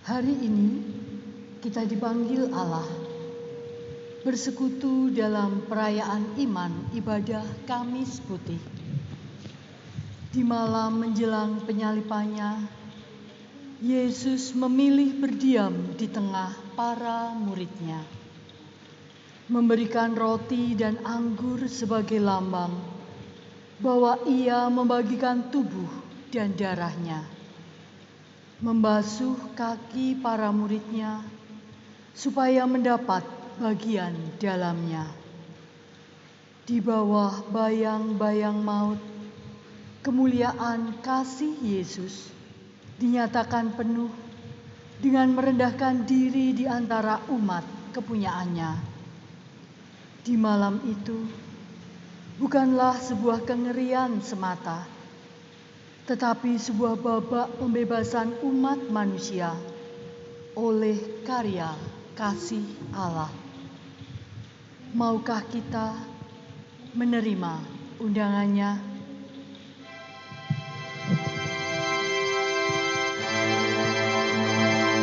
Hari ini kita dipanggil Allah bersekutu dalam perayaan iman ibadah Kamis Putih. Di malam menjelang penyalipannya, Yesus memilih berdiam di tengah para murid-Nya, memberikan roti dan anggur sebagai lambang bahwa Ia membagikan tubuh dan darah-Nya, membasuh kaki para murid-Nya supaya mendapat bagian dalamnya. Di bawah bayang-bayang maut, kemuliaan kasih Yesus dinyatakan penuh dengan merendahkan diri di antara umat kepunyaannya. Di malam itu, bukanlah sebuah kengerian semata, tetapi sebuah babak pembebasan umat manusia oleh karya kasih Allah. Maukah kita menerima undangannya?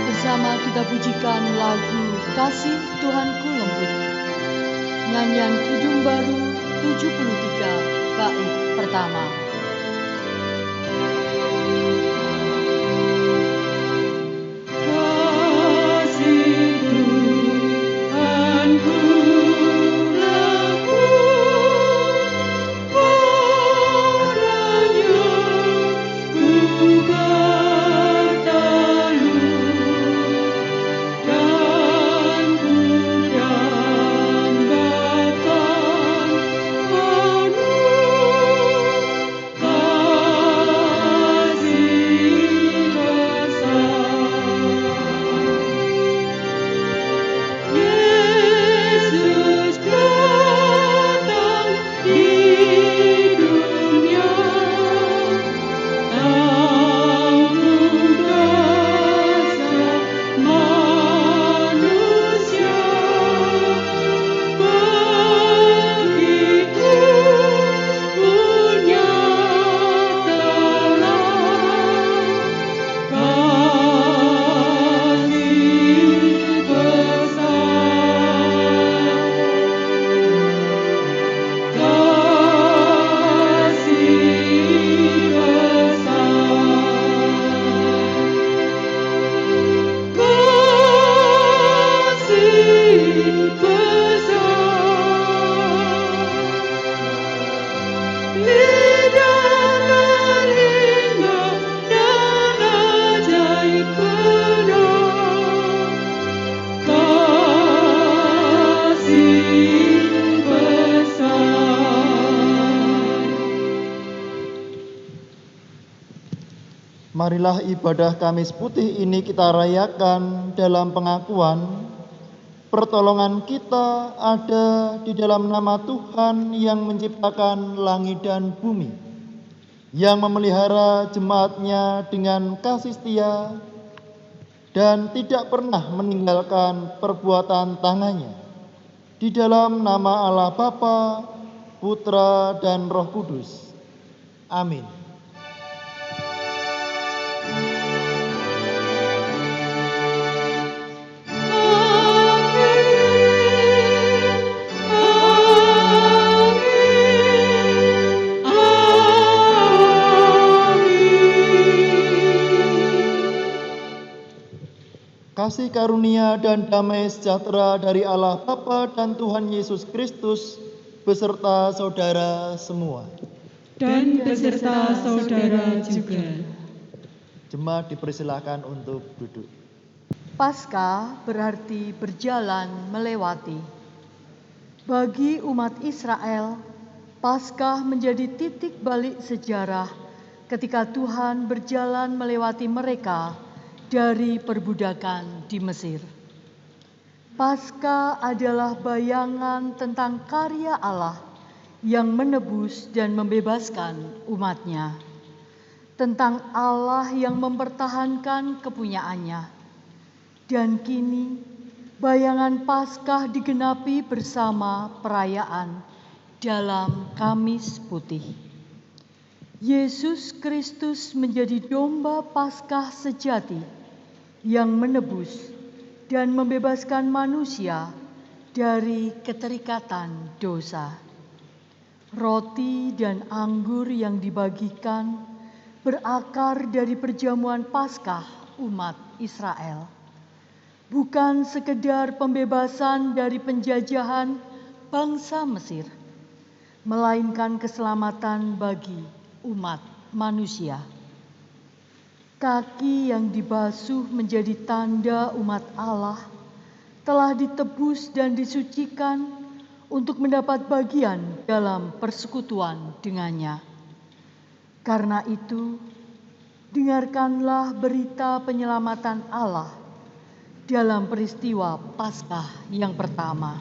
Bersama kita pujikan lagu Kasih Tuhanku Lembut, nyanyian Kidung Baru 73 bait pertama. Marilah ibadah Kamis Putih ini kita rayakan dalam pengakuan pertolongan kita ada di dalam nama Tuhan yang menciptakan langit dan bumi, yang memelihara jemaat-Nya dengan kasih setia dan tidak pernah meninggalkan perbuatan tangannya. Di dalam nama Allah Bapa, Putra dan Roh Kudus. Amin. Kasih karunia dan damai sejahtera dari Allah Bapa dan Tuhan Yesus Kristus beserta saudara semua. Dan beserta saudara juga. Jemaat dipersilakan untuk duduk. Paskah berarti berjalan melewati. Bagi umat Israel, Paskah menjadi titik balik sejarah ketika Tuhan berjalan melewati mereka dari perbudakan di Mesir. Paskah adalah bayangan tentang karya Allah yang menebus dan membebaskan umat-Nya, tentang Allah yang mempertahankan kepunyaannya. Dan kini bayangan Paskah digenapi bersama perayaan dalam Kamis Putih. Yesus Kristus menjadi domba Paskah sejati yang menebus dan membebaskan manusia dari keterikatan dosa. Roti dan anggur yang dibagikan berakar dari perjamuan Paskah umat Israel. Bukan sekedar pembebasan dari penjajahan bangsa Mesir, melainkan keselamatan bagi umat manusia. Kaki yang dibasuh menjadi tanda umat Allah telah ditebus dan disucikan untuk mendapat bagian dalam persekutuan dengannya. Karena itu, dengarkanlah berita penyelamatan Allah dalam peristiwa Paskah yang pertama.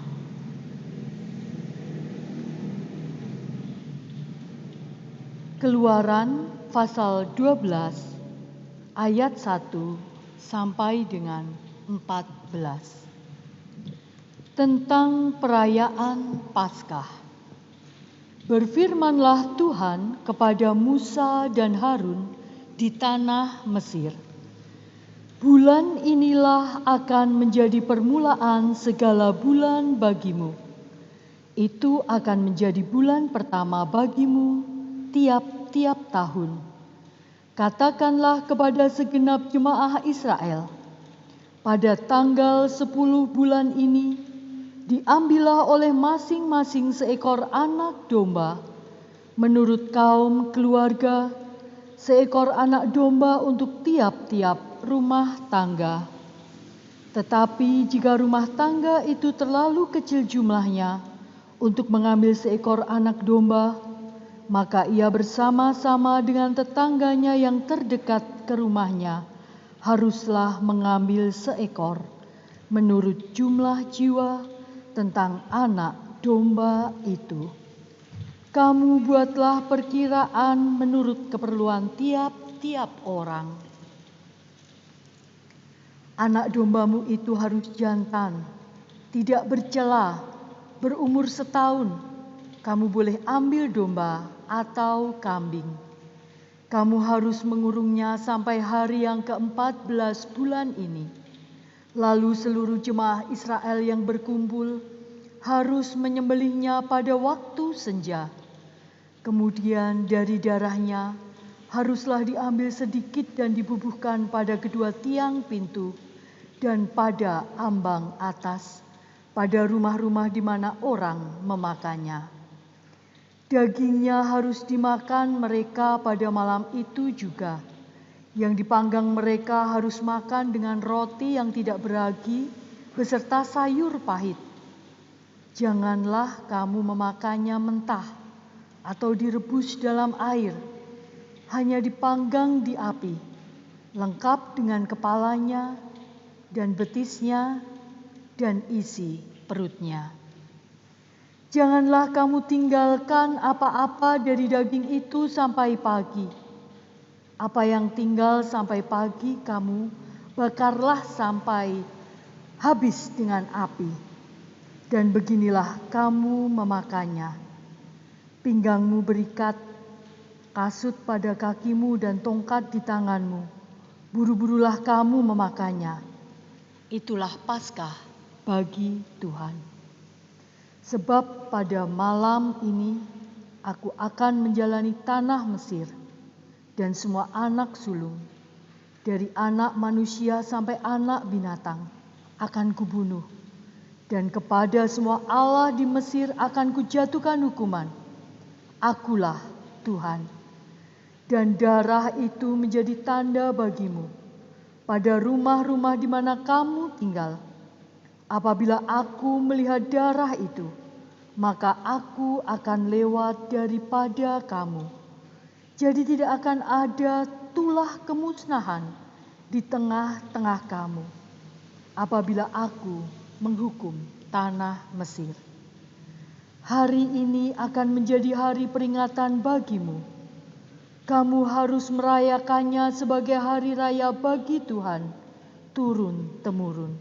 Keluaran pasal 12 ayat 1 sampai dengan 14. Tentang perayaan Paskah. Berfirmanlah Tuhan kepada Musa dan Harun di tanah Mesir. Bulan inilah akan menjadi permulaan segala bulan bagimu. Itu akan menjadi bulan pertama bagimu tiap-tiap tahun. Katakanlah kepada segenap jemaah Israel, pada tanggal 10 bulan ini, diambillah oleh masing-masing seekor anak domba, menurut kaum keluarga, seekor anak domba untuk tiap-tiap rumah tangga. Tetapi jika rumah tangga itu terlalu kecil jumlahnya untuk mengambil seekor anak domba, maka ia bersama-sama dengan tetangganya yang terdekat ke rumahnya haruslah mengambil seekor menurut jumlah jiwa tentang anak domba itu. Kamu buatlah perkiraan menurut keperluan tiap-tiap orang. Anak dombamu itu harus jantan, tidak bercela, berumur setahun. Kamu boleh ambil domba atau kambing. Kamu harus mengurungnya sampai hari yang ke-14 bulan ini. Lalu seluruh jemaah Israel yang berkumpul harus menyembelihnya pada waktu senja. Kemudian dari darahnya haruslah diambil sedikit dan dibubuhkan pada kedua tiang pintu dan pada ambang atas, pada rumah-rumah di mana orang memakannya. Dagingnya harus dimakan mereka pada malam itu juga. Yang dipanggang mereka harus makan dengan roti yang tidak beragi beserta sayur pahit. Janganlah kamu memakannya mentah atau direbus dalam air, hanya dipanggang di api, lengkap dengan kepalanya dan betisnya dan isi perutnya. Janganlah kamu tinggalkan apa-apa dari daging itu sampai pagi. Apa yang tinggal sampai pagi kamu bakarlah sampai habis dengan api. Dan beginilah kamu memakannya. Pinggangmu berikat, kasut pada kakimu dan tongkat di tanganmu. Buru-burulah kamu memakannya. Itulah Paskah bagi Tuhan. Sebab pada malam ini aku akan menjalani tanah Mesir. Dan semua anak sulung, dari anak manusia sampai anak binatang, akan kubunuh. Dan kepada semua allah di Mesir akan kujatuhkan hukuman. Akulah Tuhan. Dan darah itu menjadi tanda bagimu pada rumah-rumah di mana kamu tinggal. Apabila aku melihat darah itu, maka aku akan lewat daripada kamu. Jadi tidak akan ada tulah kemusnahan di tengah-tengah kamu apabila aku menghukum tanah Mesir. Hari ini akan menjadi hari peringatan bagimu. Kamu harus merayakannya sebagai hari raya bagi Tuhan, turun-temurun.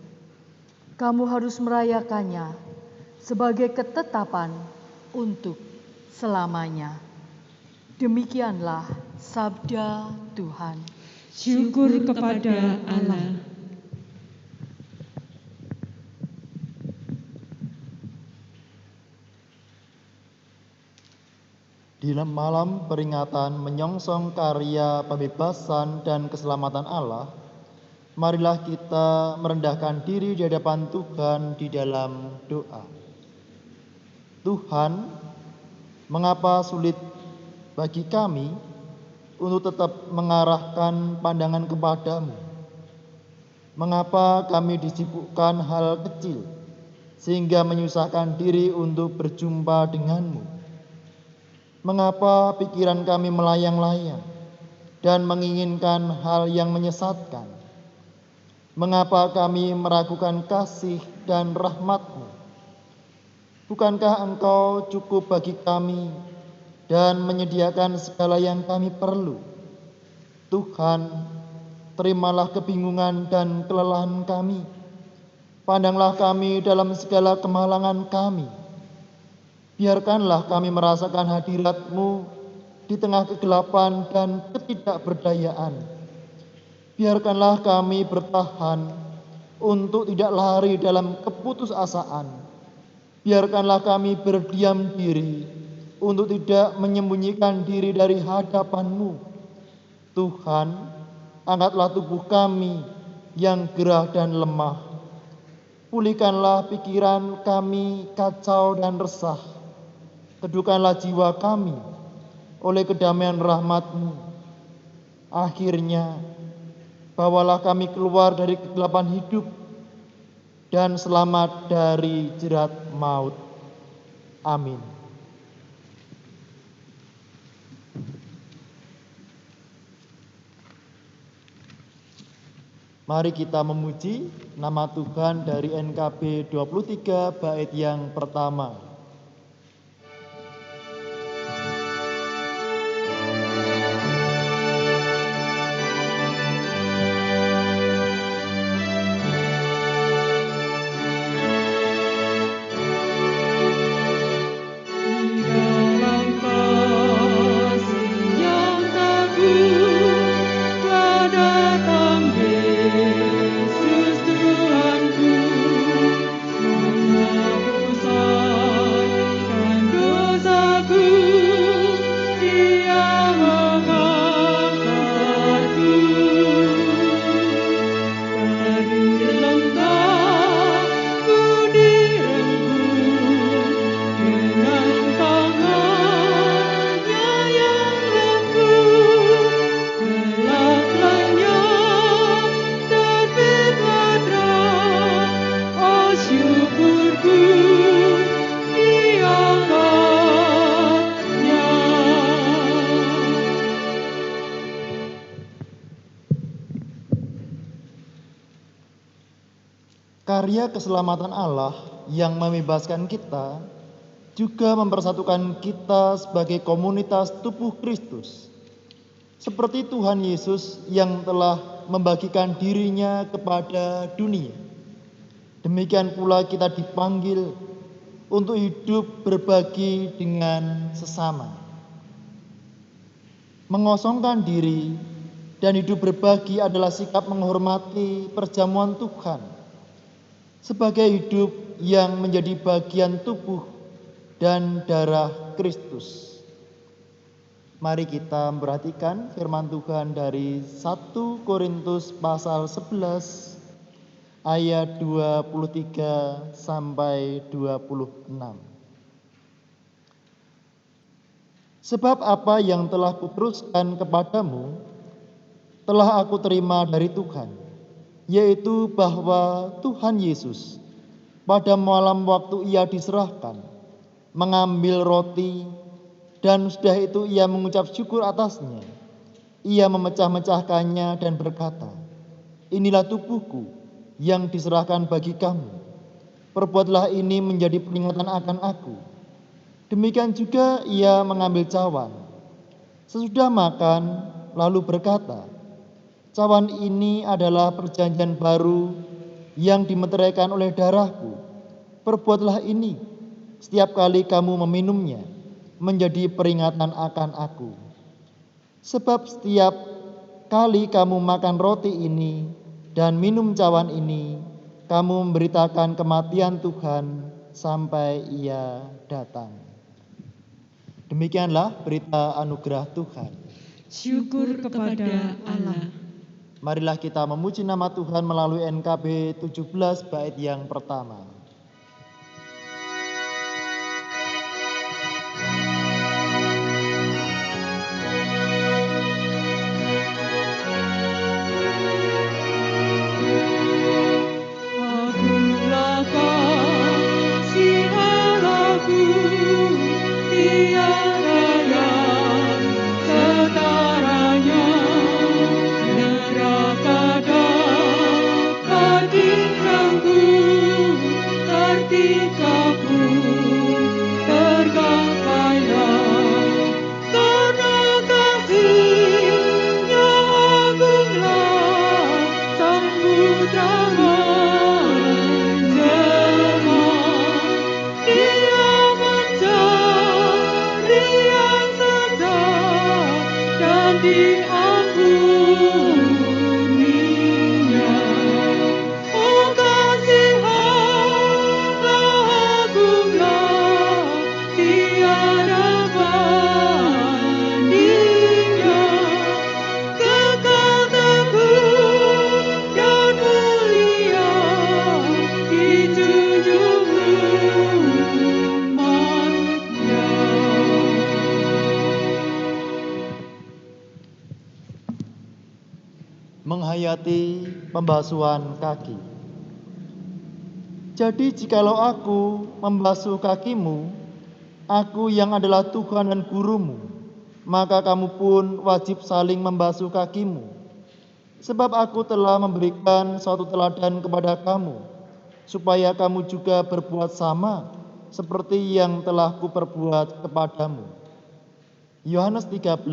Kamu harus merayakannya sebagai ketetapan untuk selamanya. Demikianlah sabda Tuhan. Syukur kepada Allah. Di malam peringatan menyongsong karya pembebasan dan keselamatan Allah, marilah kita merendahkan diri di hadapan Tuhan di dalam doa. Tuhan, mengapa sulit bagi kami untuk tetap mengarahkan pandangan kepadamu? Mengapa kami disibukkan hal kecil sehingga menyusahkan diri untuk berjumpa denganmu? Mengapa pikiran kami melayang-layang dan menginginkan hal yang menyesatkan? Mengapa kami meragukan kasih dan rahmat-Mu? Bukankah Engkau cukup bagi kami dan menyediakan segala yang kami perlu? Tuhan, terimalah kebingungan dan kelelahan kami. Pandanglah kami dalam segala kemalangan kami. Biarkanlah kami merasakan hadirat-Mu di tengah kegelapan dan ketidakberdayaan. Biarkanlah kami bertahan untuk tidak lari dalam keputusasaan. Biarkanlah kami berdiam diri untuk tidak menyembunyikan diri dari hadapan-Mu. Tuhan, angkatlah tubuh kami yang gerah dan lemah. Pulihkanlah pikiran kami kacau dan resah. Teduhkanlah jiwa kami oleh kedamaian rahmat-Mu. Akhirnya, bawalah kami keluar dari kegelapan hidup dan selamat dari jerat maut. Amin. Mari kita memuji nama Tuhan dari NKB 23 bait yang pertama. Karya keselamatan Allah yang membebaskan kita juga mempersatukan kita sebagai komunitas tubuh Kristus. Seperti Tuhan Yesus yang telah membagikan dirinya kepada dunia. Demikian pula kita dipanggil untuk hidup berbagi dengan sesama. Mengosongkan diri dan hidup berbagi adalah sikap menghormati perjamuan Tuhan sebagai hidup yang menjadi bagian tubuh dan darah Kristus. Mari kita memperhatikan firman Tuhan dari 1 Korintus pasal 11 ayat 23 sampai 26. Sebab apa yang telah kuteruskan kepadamu telah aku terima dari Tuhan, yaitu bahwa Tuhan Yesus pada malam waktu Ia diserahkan mengambil roti, dan sudah itu Ia mengucap syukur atasnya. Ia memecah-mecahkannya dan berkata, "Inilah tubuhku yang diserahkan bagi kamu. Perbuatlah ini menjadi peringatan akan aku." Demikian juga Ia mengambil cawan sesudah makan, lalu berkata, "Cawan ini adalah perjanjian baru yang dimeteraikan oleh darahku. Perbuatlah ini setiap kali kamu meminumnya, menjadi peringatan akan aku. Sebab setiap kali kamu makan roti ini dan minum cawan ini, kamu memberitakan kematian Tuhan sampai Ia datang." Demikianlah berita anugerah Tuhan. Syukur kepada Allah. Marilah kita memuji nama Tuhan melalui NKB 17 bait yang pertama. Agunglah kasih Allahku, tiada yang setaranya. Neraka dapat dirangku, tertipu, tergapailah. Karena kasih-Nya agunglah, samudra menjelma. Dia mencari yang sesat dan diampuninya. Oh kasih Allah agunglah, tiada bandingnya. Kekal teguh dan mulia di junjung umat-Nya. Menghayati pembasuhan kaki. Jadi jikalau aku membasuh kakimu, aku yang adalah Tuhan dan gurumu, maka kamu pun wajib saling membasuh kakimu. Sebab aku telah memberikan suatu teladan kepada kamu, supaya kamu juga berbuat sama seperti yang telah kuperbuat kepadamu. Yohanes 13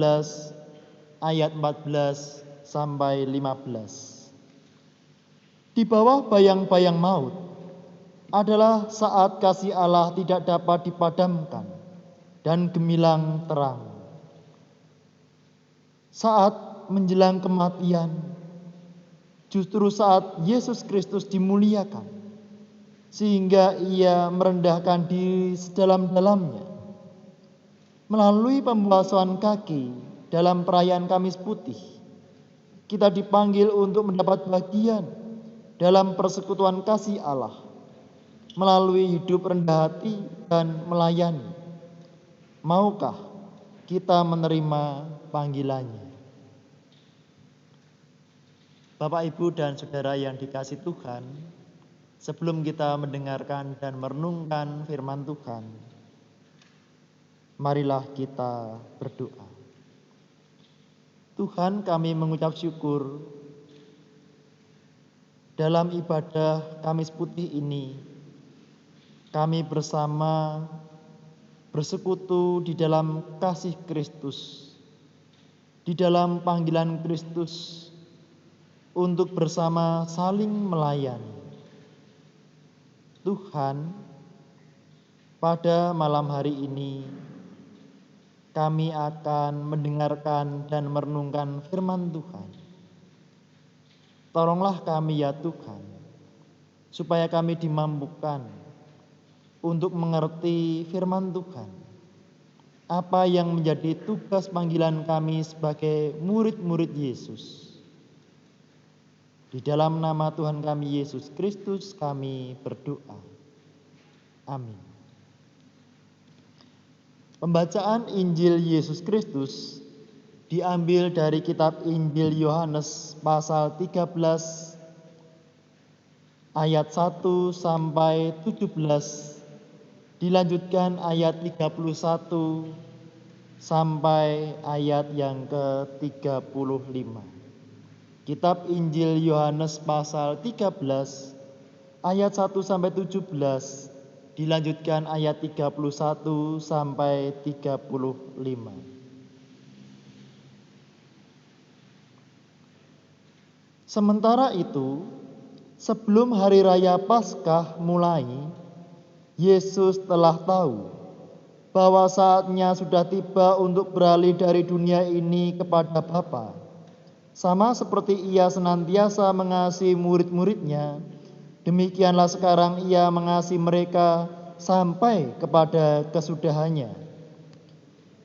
ayat 14 sampai 15. Di bawah bayang-bayang maut adalah saat kasih Allah tidak dapat dipadamkan dan gemilang terang. Saat menjelang kematian, justru saat Yesus Kristus dimuliakan, sehingga Ia merendahkan diri sedalam-dalamnya. Melalui pembasuhan kaki dalam perayaan Kamis Putih, kita dipanggil untuk mendapat bagian dalam persekutuan kasih Allah melalui hidup rendah hati dan melayani. Maukah kita menerima panggilannya? Bapak, Ibu, dan Saudara yang dikasihi Tuhan, sebelum kita mendengarkan dan merenungkan firman Tuhan, marilah kita berdoa. Tuhan, kami mengucap syukur dalam ibadah Kamis Putih ini. Kami bersama bersekutu di dalam kasih Kristus, di dalam panggilan Kristus untuk bersama saling melayani. Tuhan, pada malam hari ini kami akan mendengarkan dan merenungkan firman Tuhan. Tolonglah kami ya Tuhan, supaya kami dimampukan untuk mengerti firman Tuhan. Apa yang menjadi tugas panggilan kami sebagai murid-murid Yesus. Di dalam nama Tuhan kami Yesus Kristus kami berdoa. Amin. Pembacaan Injil Yesus Kristus diambil dari kitab Injil Yohanes pasal 13 ayat 1 sampai 17, dilanjutkan ayat 31 sampai ayat yang ke-35. Kitab Injil Yohanes pasal 13 ayat 1 sampai 17, dilanjutkan ayat 31 sampai 35. Sementara itu, sebelum hari raya Paskah mulai, Yesus telah tahu bahwa saatnya sudah tiba untuk beralih dari dunia ini kepada Bapa. Sama seperti Ia senantiasa mengasihi murid-muridnya, demikianlah sekarang Ia mengasihi mereka sampai kepada kesudahannya.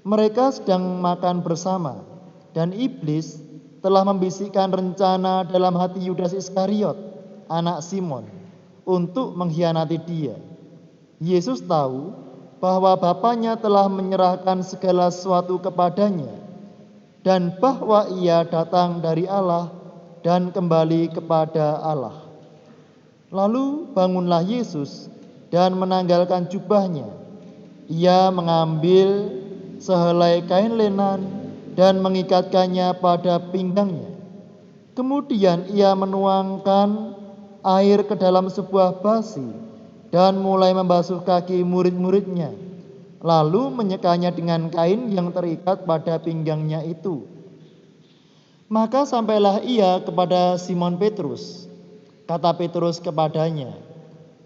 Mereka sedang makan bersama, dan iblis telah membisikkan rencana dalam hati Yudas Iskariot, anak Simon, untuk mengkhianati dia. Yesus tahu bahwa Bapanya telah menyerahkan segala sesuatu kepadanya, dan bahwa ia datang dari Allah dan kembali kepada Allah. Lalu bangunlah Yesus dan menanggalkan jubahnya. Ia mengambil sehelai kain lenan dan mengikatkannya pada pinggangnya. Kemudian ia menuangkan air ke dalam sebuah basi dan mulai membasuh kaki murid-muridnya, lalu menyekanya dengan kain yang terikat pada pinggangnya itu. Maka sampailah ia kepada Simon Petrus. Kata Petrus kepadanya,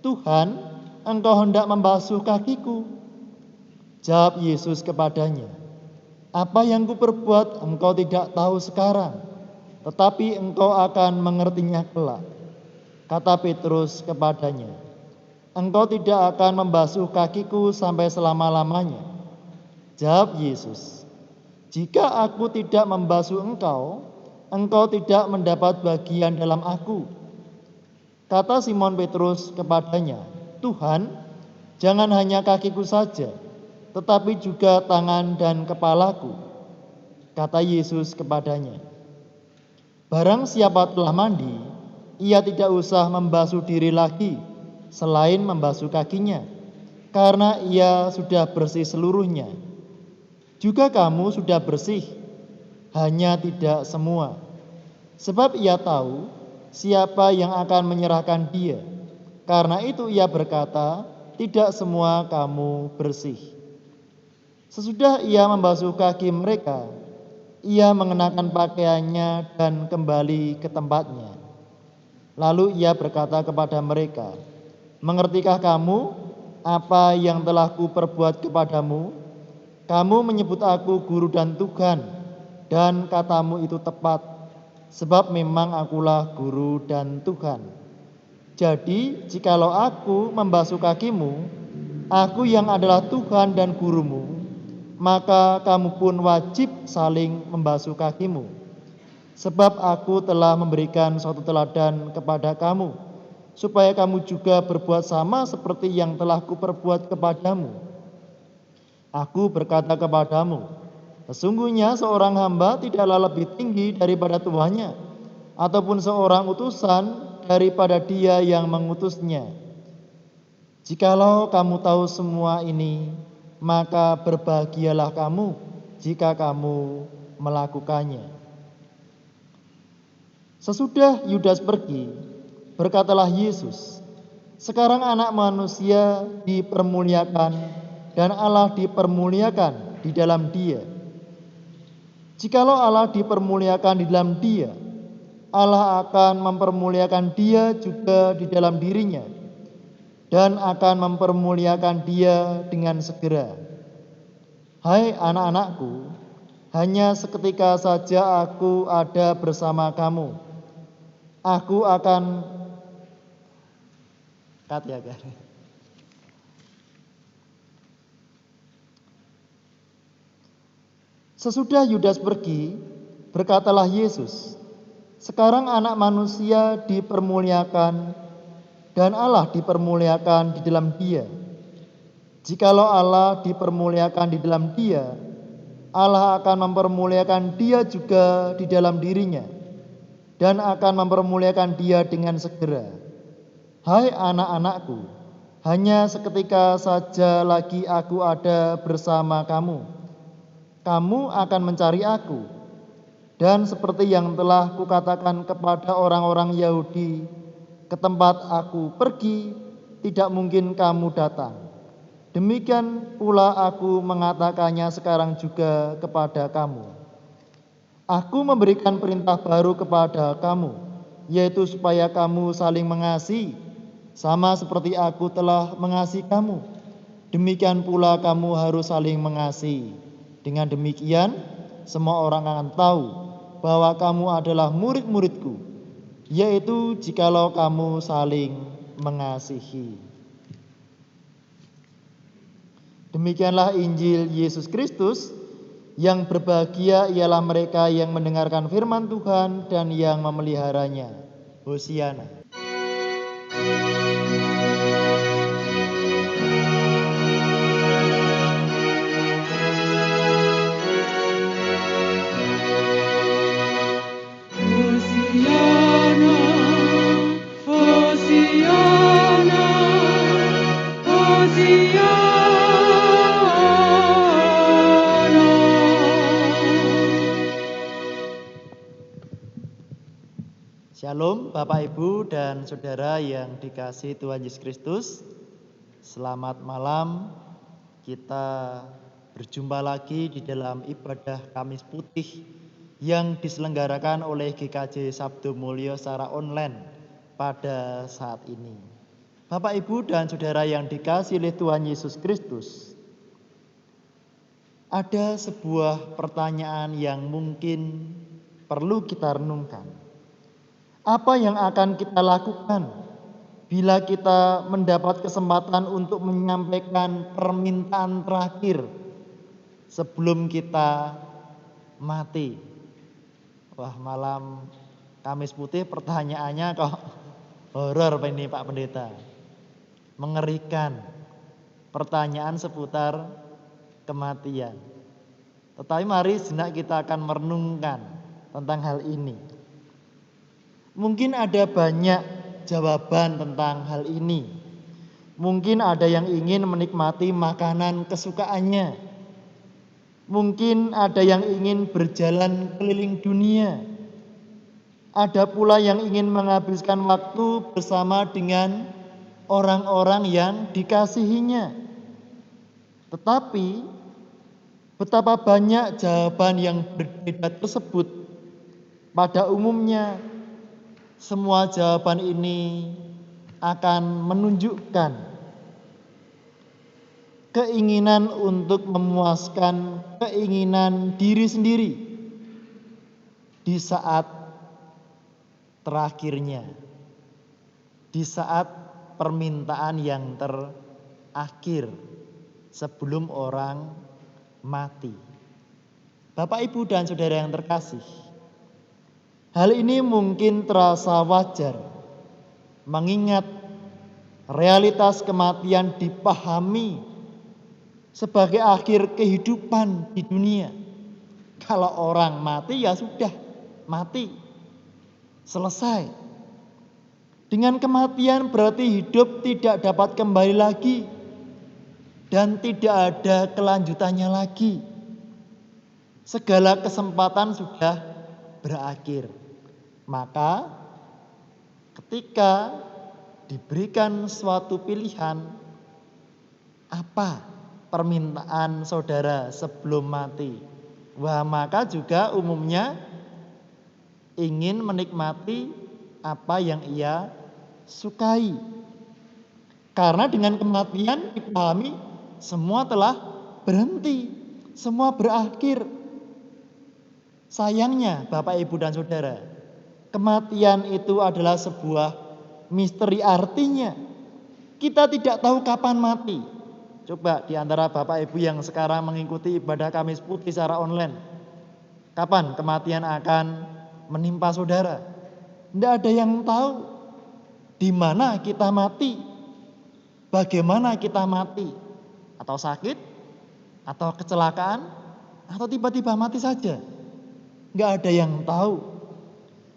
"Tuhan, engkau hendak membasuh kakiku?" Jawab Yesus kepadanya, "Apa yang kuperbuat engkau tidak tahu sekarang, tetapi engkau akan mengertinya kelak." Kata Petrus kepadanya, "Engkau tidak akan membasuh kakiku sampai selama-lamanya." Jawab Yesus, "Jika aku tidak membasuh engkau, engkau tidak mendapat bagian dalam aku." Kata Simon Petrus kepadanya, "Tuhan, jangan hanya kakiku saja, tetapi juga tangan dan kepalaku." Kata Yesus kepadanya, "Barang siapa telah mandi, ia tidak usah membasuh diri lagi, selain membasuh kakinya, karena ia sudah bersih seluruhnya. Juga kamu sudah bersih, hanya tidak semua." Sebab ia tahu siapa yang akan menyerahkan dia. Karena itu ia berkata, "Tidak semua kamu bersih." Sesudah ia membasuh kaki mereka, ia mengenakan pakaiannya dan kembali ke tempatnya. Lalu ia berkata kepada mereka, "Mengertikah kamu apa yang telah kuperbuat kepadamu? Kamu menyebut aku guru dan Tuhan, dan katamu itu tepat, sebab memang akulah guru dan Tuhan. Jadi jikalau aku membasuh kakimu, aku yang adalah Tuhan dan gurumu, maka kamu pun wajib saling membasuh kakimu. Sebab aku telah memberikan suatu teladan kepada kamu, supaya kamu juga berbuat sama seperti yang telah kuperbuat kepadamu. Aku berkata kepadamu, sesungguhnya seorang hamba tidaklah lebih tinggi daripada tuannya, ataupun seorang utusan daripada dia yang mengutusnya. Jikalau kamu tahu semua ini, maka berbahagialah kamu jika kamu melakukannya." Sesudah Yudas pergi, berkatalah Yesus, "Sekarang Anak Manusia dipermuliakan dan Allah dipermuliakan di dalam Dia. Jikalau Allah dipermuliakan di dalam Dia, Allah akan mempermuliakan Dia juga di dalam dirinya, dan akan mempermuliakan Dia dengan segera. Hai anak-anakku, hanya seketika saja aku ada bersama kamu. Aku akan Sesudah Yudas pergi, berkatalah Yesus, "Sekarang Anak Manusia dipermuliakan dan Allah dipermuliakan di dalam Dia. Jikalau Allah dipermuliakan di dalam Dia, Allah akan mempermuliakan Dia juga di dalam dirinya, dan akan mempermuliakan Dia dengan segera. Hai anak-anakku, hanya seketika saja lagi aku ada bersama kamu. Kamu akan mencari aku, dan seperti yang telah kukatakan kepada orang-orang Yahudi, ke tempat aku pergi, tidak mungkin kamu datang. Demikian pula aku mengatakannya sekarang juga kepada kamu. Aku memberikan perintah baru kepada kamu, yaitu supaya kamu saling mengasihi, sama seperti aku telah mengasihi kamu. Demikian pula kamu harus saling mengasihi. Dengan demikian, semua orang akan tahu bahwa kamu adalah murid-muridku, yaitu jikalau kamu saling mengasihi." Demikianlah Injil Yesus Kristus. Yang berbahagia ialah mereka yang mendengarkan firman Tuhan dan yang memeliharanya. Hosiana. Hosiana, Hosiana, Hosiana. Shalom Bapak Ibu dan Saudara yang dikasihi Tuhan Yesus Kristus. Selamat malam. Kita berjumpa lagi di dalam ibadah Kamis Putih yang diselenggarakan oleh GKJ Sabdo Mulyo secara online pada saat ini. Bapak Ibu dan Saudara yang dikasihi oleh Tuhan Yesus Kristus, ada sebuah pertanyaan yang mungkin perlu kita renungkan. Apa yang akan kita lakukan bila kita mendapat kesempatan untuk menyampaikan permintaan terakhir sebelum kita mati? Wah, malam Kamis Putih pertanyaannya kok horor ini Pak Pendeta. Mengerikan. Pertanyaan seputar kematian. Tetapi mari sejenak kita akan merenungkan tentang hal ini. Mungkin ada banyak jawaban tentang hal ini. Mungkin ada yang ingin menikmati makanan kesukaannya. Mungkin ada yang ingin berjalan keliling dunia. Ada pula yang ingin menghabiskan waktu bersama dengan orang-orang yang dikasihinya. Tetapi betapa banyak jawaban yang berbeda tersebut. Pada umumnya semua jawaban ini akan menunjukkan keinginan untuk memuaskan keinginan diri sendiri di saat terakhirnya, di saat permintaan yang terakhir sebelum orang mati. Bapak, Ibu, dan Saudara yang terkasih, hal ini mungkin terasa wajar, mengingat realitas kematian dipahami sebagai akhir kehidupan di dunia. Kalau orang mati ya sudah mati, selesai. Dengan kematian berarti hidup tidak dapat kembali lagi dan tidak ada kelanjutannya lagi. Segala kesempatan sudah berakhir. Maka ketika diberikan suatu pilihan, apa permintaan saudara sebelum mati? Wah, maka juga umumnya ingin menikmati apa yang ia sukai. Karena dengan kematian dipahami semua telah berhenti, semua berakhir. Sayangnya Bapak, Ibu, dan Saudara, kematian itu adalah sebuah misteri. Artinya kita tidak tahu kapan mati. Coba di antara Bapak Ibu yang sekarang mengikuti ibadah Kamis Putih secara online, kapan kematian akan menimpa saudara? Tidak ada yang tahu di mana kita mati, bagaimana kita mati, atau sakit, atau kecelakaan, atau tiba-tiba mati saja. Nggak ada yang tahu.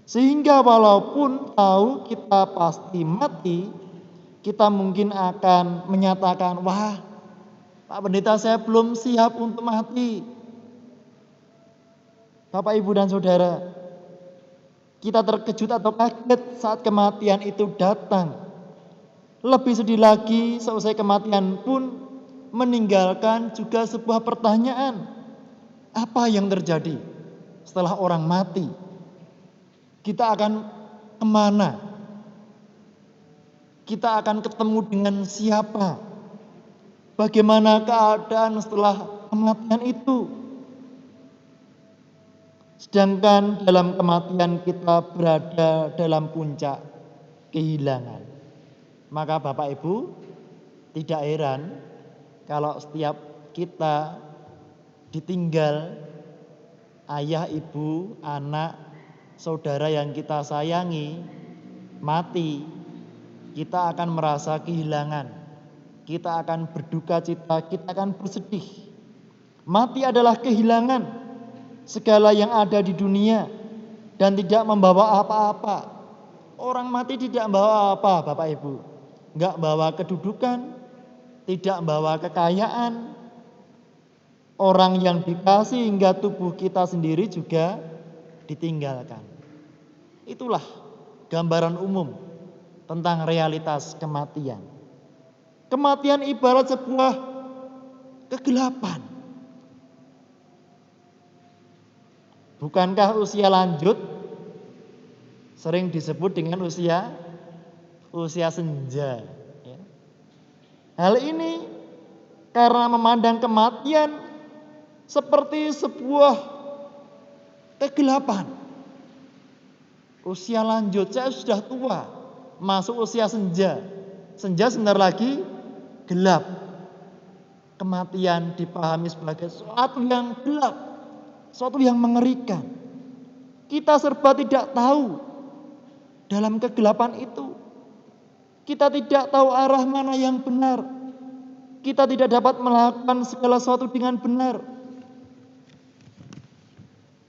Sehingga walaupun tahu kita pasti mati, kita mungkin akan menyatakan, wah Pak Pendeta, saya belum siap untuk mati. Bapak, Ibu, dan Saudara, kita terkejut atau kaget saat kematian itu datang. Lebih sedih lagi, seusai kematian pun meninggalkan juga sebuah pertanyaan. Apa yang terjadi setelah orang mati? Kita akan kemana? Kita akan ketemu dengan siapa? Bagaimana keadaan setelah kematian itu? Sedangkan dalam kematian kita berada dalam puncak kehilangan. Maka Bapak Ibu, tidak heran kalau setiap kita ditinggal ayah, ibu, anak, saudara yang kita sayangi, mati, kita akan merasa kehilangan. Kita akan berduka cita, kita akan bersedih. Mati adalah kehilangan segala yang ada di dunia dan tidak membawa apa-apa. Orang mati tidak membawa apa, Bapak Ibu. Enggak bawa kedudukan, tidak membawa kekayaan. Orang yang dikasih hingga tubuh kita sendiri juga ditinggalkan. Itulah gambaran umum tentang realitas kematian. Kematian ibarat sebuah kegelapan. Bukankah usia lanjut sering disebut dengan usia senja? Ya. Hal ini karena memandang kematian seperti sebuah kegelapan. Usia lanjut, saya sudah tua, masuk usia senja. Senja sebentar lagi gelap. Kematian dipahami sebagai sesuatu yang gelap, sesuatu yang mengerikan. Kita serba tidak tahu dalam kegelapan itu. Kita tidak tahu arah mana yang benar. Kita tidak dapat melakukan segala sesuatu dengan benar.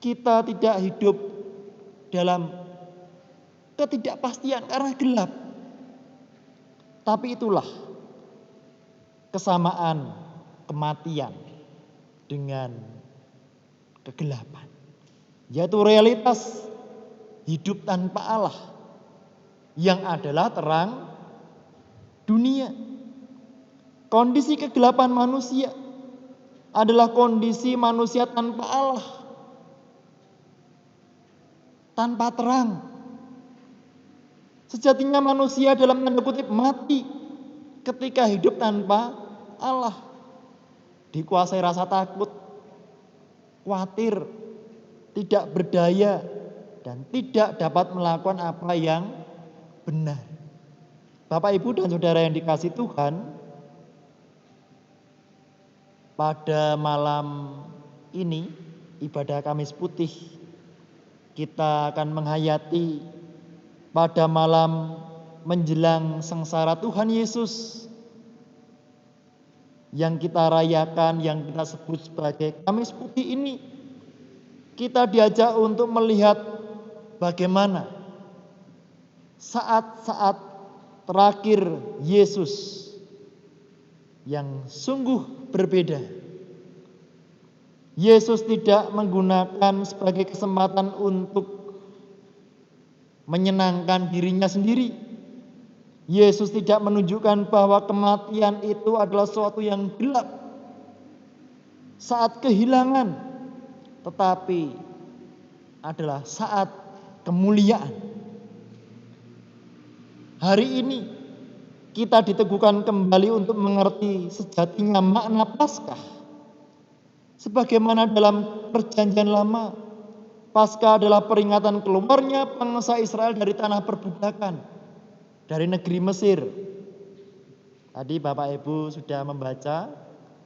Kita tidak hidup dalam ketidakpastian karena gelap. Tapi itulah kesamaan kematian dengan kegelapan, yaitu realitas hidup tanpa Allah yang adalah terang dunia. Kondisi kegelapan manusia adalah kondisi manusia tanpa Allah, tanpa terang. Sejatinya manusia dalam tanda kutip mati ketika hidup tanpa Allah. Dikuasai rasa takut, khawatir, tidak berdaya, dan tidak dapat melakukan apa yang benar. Bapak, Ibu, dan Saudara yang dikasihi Tuhan, pada malam ini, ibadah Kamis Putih, kita akan menghayati pada malam menjelang sengsara Tuhan Yesus yang kita rayakan, yang kita sebut sebagai Kamis Putih ini. Kita diajak untuk melihat bagaimana saat-saat terakhir Yesus yang sungguh berbeda. Yesus tidak menggunakan sebagai kesempatan untuk menyenangkan dirinya sendiri. Yesus tidak menunjukkan bahwa kematian itu adalah sesuatu yang gelap, saat kehilangan, tetapi adalah saat kemuliaan. Hari ini kita diteguhkan kembali untuk mengerti sejatinya makna Paskah. Sebagaimana dalam Perjanjian Lama, Paskah adalah peringatan keluarnya bangsa Israel dari tanah perbudakan, dari negeri Mesir. Tadi Bapak Ibu sudah membaca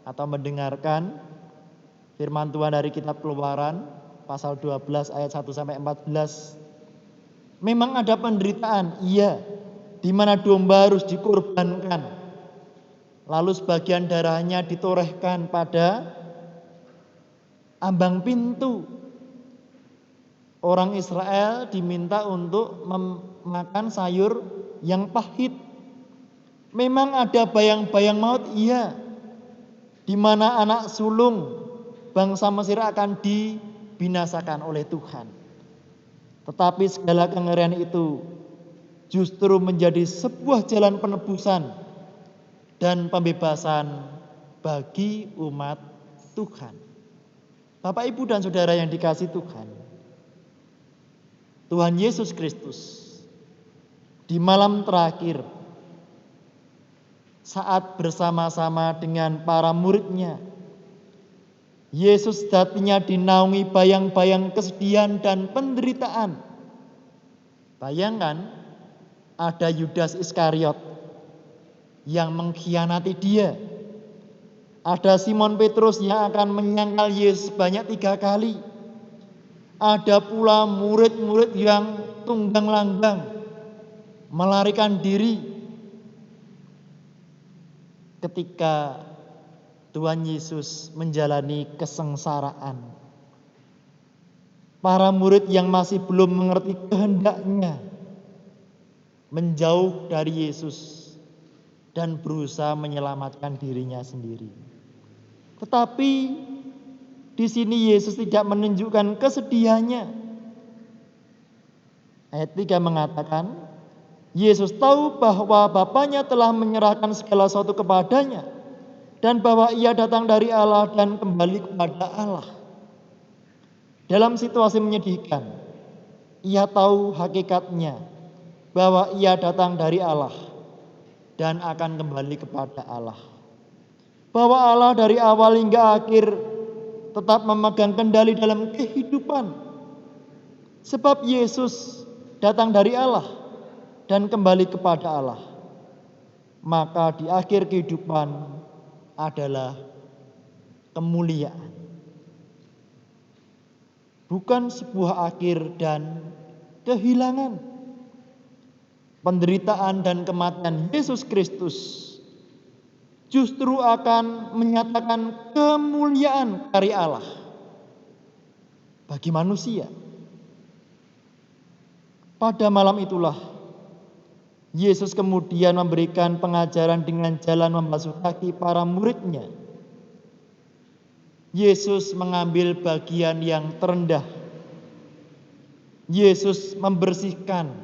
atau mendengarkan firman Tuhan dari kitab Keluaran pasal 12 ayat 1 sampai 14. Memang ada penderitaan, iya, di mana domba harus dikorbankan. Lalu sebagian darahnya ditorehkan pada ambang pintu. Orang Israel diminta untuk memakan sayur yang pahit. Memang ada bayang-bayang maut, iya, di mana anak sulung bangsa Mesir akan dibinasakan oleh Tuhan. Tetapi segala kengerian itu justru menjadi sebuah jalan penebusan dan pembebasan bagi umat Tuhan. Bapak, Ibu, dan Saudara yang dikasihi Tuhan, Tuhan Yesus Kristus di malam terakhir saat bersama-sama dengan para muridnya, Yesus hatinya dinaungi bayang-bayang kesedihan dan penderitaan. Bayangkan, ada Yudas Iskariot yang mengkhianati dia. Ada Simon Petrus yang akan menyangkal Yesus banyak 3 kali. Ada pula murid-murid yang tunggang langgang melarikan diri ketika Tuhan Yesus menjalani kesengsaraan. Para murid yang masih belum mengerti kehendaknya menjauh dari Yesus dan berusaha menyelamatkan dirinya sendiri. Tetapi di sini Yesus tidak menunjukkan kesedihannya. Ayat 3 mengatakan, Yesus tahu bahwa Bapaknya telah menyerahkan segala sesuatu kepadanya dan bahwa ia datang dari Allah dan kembali kepada Allah. Dalam situasi menyedihkan, ia tahu hakikatnya bahwa ia datang dari Allah dan akan kembali kepada Allah. Bahwa Allah dari awal hingga akhir tetap memegang kendali dalam kehidupan. Sebab Yesus datang dari Allah dan kembali kepada Allah. Maka di akhir kehidupan adalah kemuliaan. Bukan sebuah akhir dan kehilangan. Penderitaan dan kematian Yesus Kristus justru akan menyatakan kemuliaan karya Allah bagi manusia. Pada malam itulah Yesus kemudian memberikan pengajaran dengan jalan membasuh kaki para muridnya. Yesus mengambil bagian yang terendah. Yesus membersihkan,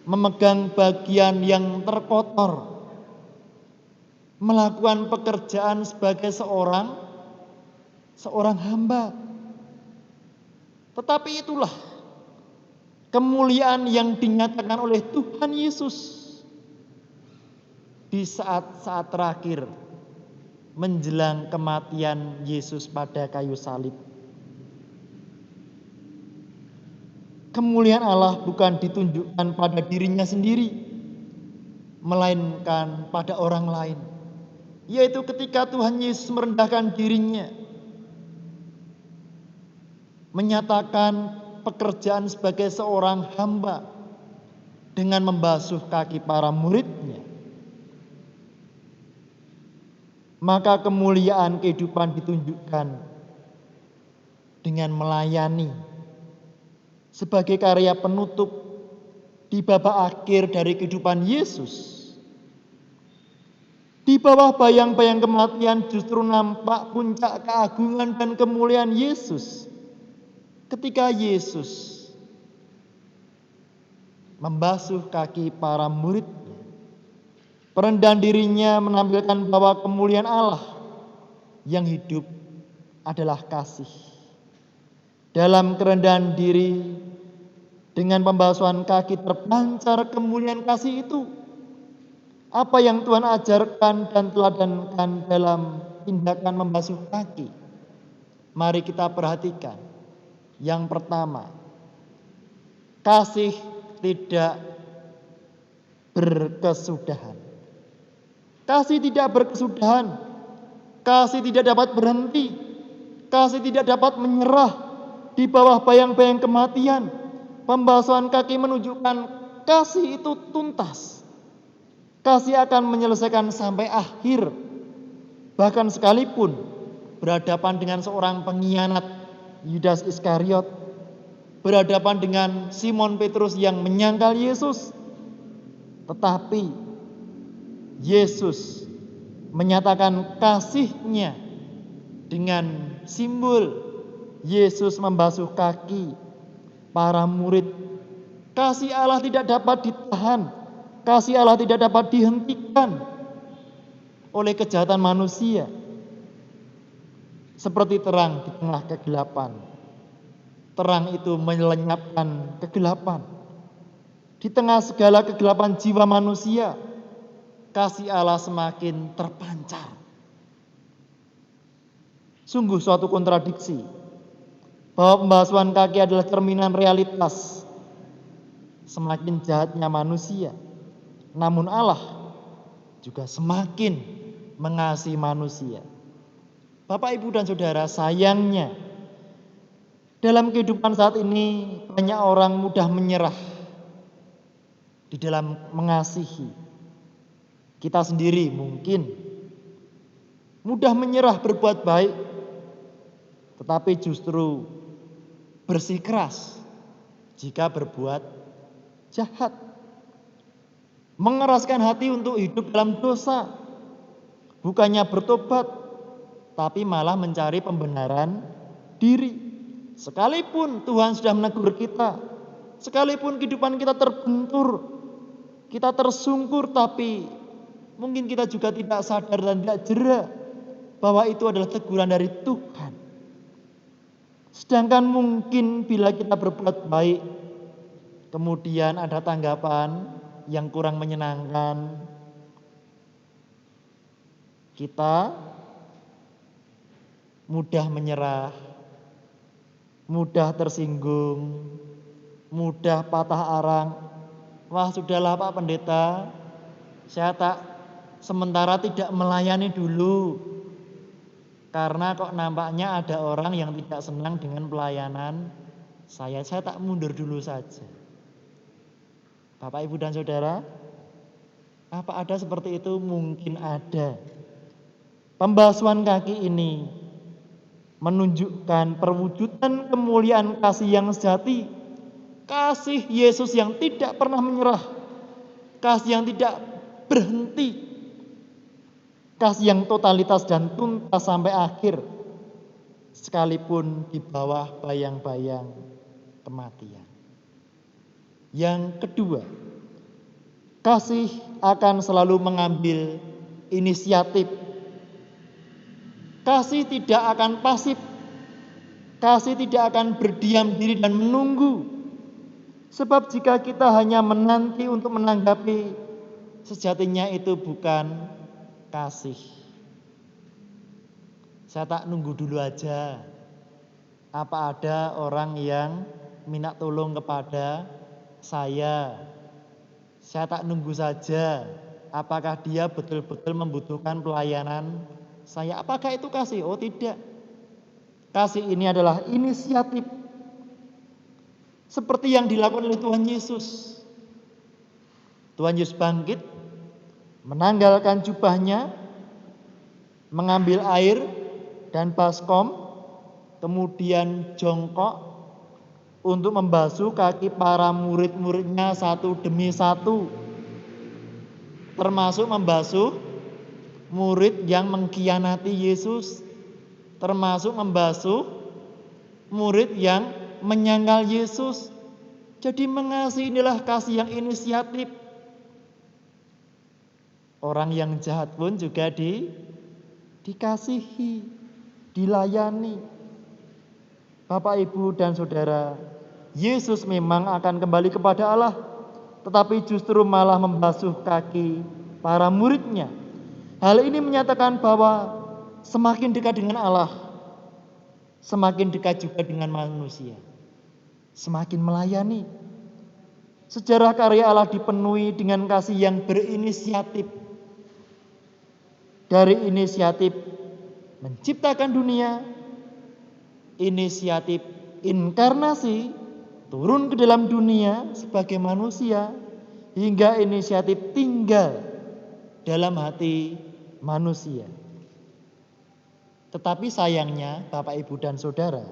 memegang bagian yang terkotor, melakukan pekerjaan sebagai seorang hamba. Tetapi itulah kemuliaan yang dinyatakan oleh Tuhan Yesus di saat-saat terakhir menjelang kematian Yesus pada kayu salib. Kemuliaan Allah bukan ditunjukkan pada dirinya sendiri, melainkan pada orang lain. Yaitu ketika Tuhan Yesus merendahkan dirinya, menyatakan pekerjaan sebagai seorang hamba dengan membasuh kaki para muridnya. Maka kemuliaan kehidupan ditunjukkan dengan melayani sebagai karya penutup di babak akhir dari kehidupan Yesus. Di bawah bayang-bayang kematian justru nampak puncak keagungan dan kemuliaan Yesus. Ketika Yesus membasuh kaki para muridnya, perendahan dirinya menampilkan bahwa kemuliaan Allah yang hidup adalah kasih. Dalam kerendahan diri, dengan pembasuhan kaki terpancar kemuliaan kasih itu. Apa yang Tuhan ajarkan dan teladankan dalam tindakan membasuh kaki? Mari kita perhatikan. Yang pertama, kasih tidak berkesudahan. Kasih tidak berkesudahan. Kasih tidak dapat berhenti. Kasih tidak dapat menyerah di bawah bayang-bayang kematian. Pembasuhan kaki menunjukkan kasih itu tuntas. Kasih akan menyelesaikan sampai akhir. Bahkan sekalipun berhadapan dengan seorang pengkhianat Yudas Iskariot, berhadapan dengan Simon Petrus yang menyangkal Yesus. Tetapi Yesus menyatakan kasih-Nya dengan simbol Yesus membasuh kaki para murid. Kasih Allah tidak dapat ditahan. Kasih Allah tidak dapat dihentikan oleh kejahatan manusia. Seperti terang di tengah kegelapan. Terang itu melenyapkan kegelapan. Di tengah segala kegelapan jiwa manusia, kasih Allah semakin terpancar. Sungguh suatu kontradiksi bahwa pembasuhan kaki adalah cerminan realitas semakin jahatnya manusia. Namun Allah juga semakin mengasihi manusia. Bapak, Ibu, dan Saudara, sayangnya dalam kehidupan saat ini banyak orang mudah menyerah di dalam mengasihi. Kita sendiri mungkin mudah menyerah berbuat baik, tetapi justru bersikeras jika berbuat jahat. Mengeraskan hati untuk hidup dalam dosa, bukannya bertobat, tapi malah mencari pembenaran diri. Sekalipun Tuhan sudah menegur kita, sekalipun kehidupan kita terbentur, kita tersungkur, tapi mungkin kita juga tidak sadar dan tidak jera bahwa itu adalah teguran dari Tuhan. Sedangkan mungkin bila kita berbuat baik, kemudian ada tanggapan yang kurang menyenangkan, kita mudah menyerah, mudah tersinggung, mudah patah arang. Wah, sudahlah Pak Pendeta, saya sementara tidak melayani dulu, karena kok nampaknya ada orang yang tidak senang dengan pelayanan saya tak mundur dulu saja. Bapak, Ibu, dan Saudara, apa ada seperti itu? Mungkin ada. Pembasuhan kaki ini menunjukkan perwujudan kemuliaan kasih yang sejati, kasih Yesus yang tidak pernah menyerah, kasih yang tidak berhenti, kasih yang totalitas dan tuntas sampai akhir, sekalipun di bawah bayang-bayang kematian. Yang kedua, kasih akan selalu mengambil inisiatif. Kasih tidak akan pasif. Kasih tidak akan berdiam diri dan menunggu. Sebab jika kita hanya menanti untuk menanggapi, sejatinya itu bukan kasih. Saya tak nunggu dulu aja. Apa ada orang yang minta tolong kepada saya tak nunggu saja. Apakah dia betul-betul membutuhkan pelayanan saya? Apakah itu kasih? Oh tidak. Kasih ini adalah inisiatif. Seperti yang dilakukan oleh Tuhan Yesus. Tuhan Yesus bangkit, menanggalkan jubahnya, mengambil air dan baskom, kemudian jongkok untuk membasuh kaki para murid-muridnya satu demi satu. Termasuk membasuh murid yang mengkhianati Yesus. Termasuk membasuh murid yang menyangkal Yesus. Jadi mengasihi inilah kasih yang inisiatif. Orang yang jahat pun juga dikasihi, dilayani. Bapak, Ibu, dan Saudara, Yesus memang akan kembali kepada Allah, tetapi justru malah membasuh kaki para muridnya. Hal ini menyatakan bahwa semakin dekat dengan Allah, semakin dekat juga dengan manusia, semakin melayani. Sejarah karya Allah dipenuhi dengan kasih yang berinisiatif. Dari inisiatif menciptakan dunia, inisiatif inkarnasi, turun ke dalam dunia sebagai manusia, hingga inisiatif tinggal dalam hati manusia. Tetapi sayangnya Bapak, Ibu, dan Saudara,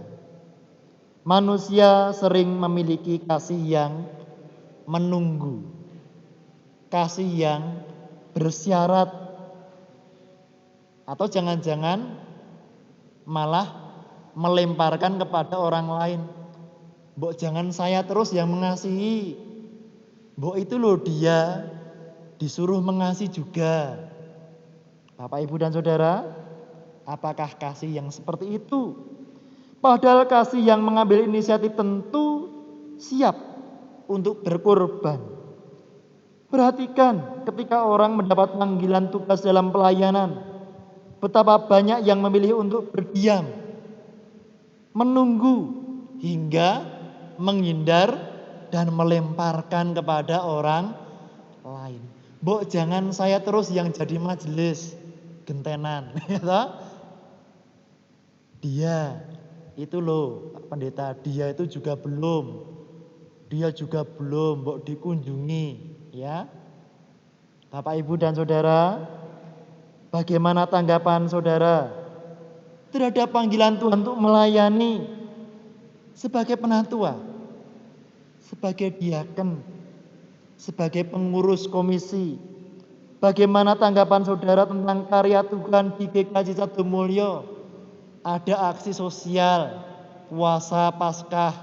manusia sering memiliki kasih yang menunggu, kasih yang bersyarat, atau jangan-jangan malah melemparkan kepada orang lain. Mbok jangan saya terus yang mengasihi. Mbok itu loh dia disuruh mengasihi juga. Bapak, Ibu, dan Saudara, apakah kasih yang seperti itu? Padahal kasih yang mengambil inisiatif tentu siap untuk berkorban. Perhatikan ketika orang mendapat panggilan tugas dalam pelayanan, betapa banyak yang memilih untuk berdiam, menunggu, hingga menghindar dan melemparkan kepada orang lain. Mbok jangan saya terus yang jadi majelis gentenan. Dia itu loh Pak Pendeta, dia itu juga belum. Dia juga belum mbok dikunjungi, ya. Bapak, Ibu dan Saudara, bagaimana tanggapan Saudara terhadap panggilan Tuhan untuk melayani sebagai penatua, sebagai diaken, sebagai pengurus komisi? Bagaimana tanggapan Saudara tentang karya Tuhan di GKJ Sadumulyo? Ada aksi sosial, puasa Paskah,